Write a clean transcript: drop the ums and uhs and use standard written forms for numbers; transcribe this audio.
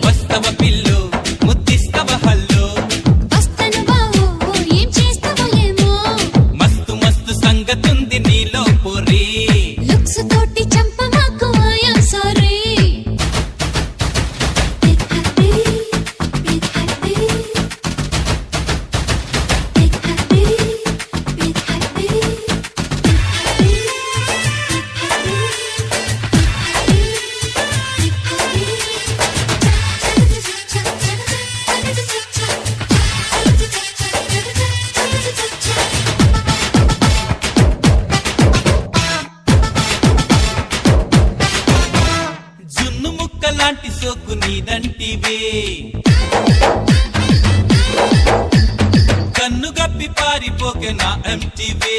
వస్తవ పిల్లు ముద్దిస్తవ హల్లు వస్తను బావో ఏం చేస్తావో ఏమో మస్తు మస్తు సంగతుంది నీలో పొరి లుక్స్ తోటి చంప మాకు ఐయామ్ సారీ జున్ను ముక్క లాంటి సోకు నీదంటివే కన్ను గప్పి పారిపోకే నా ఎంటివే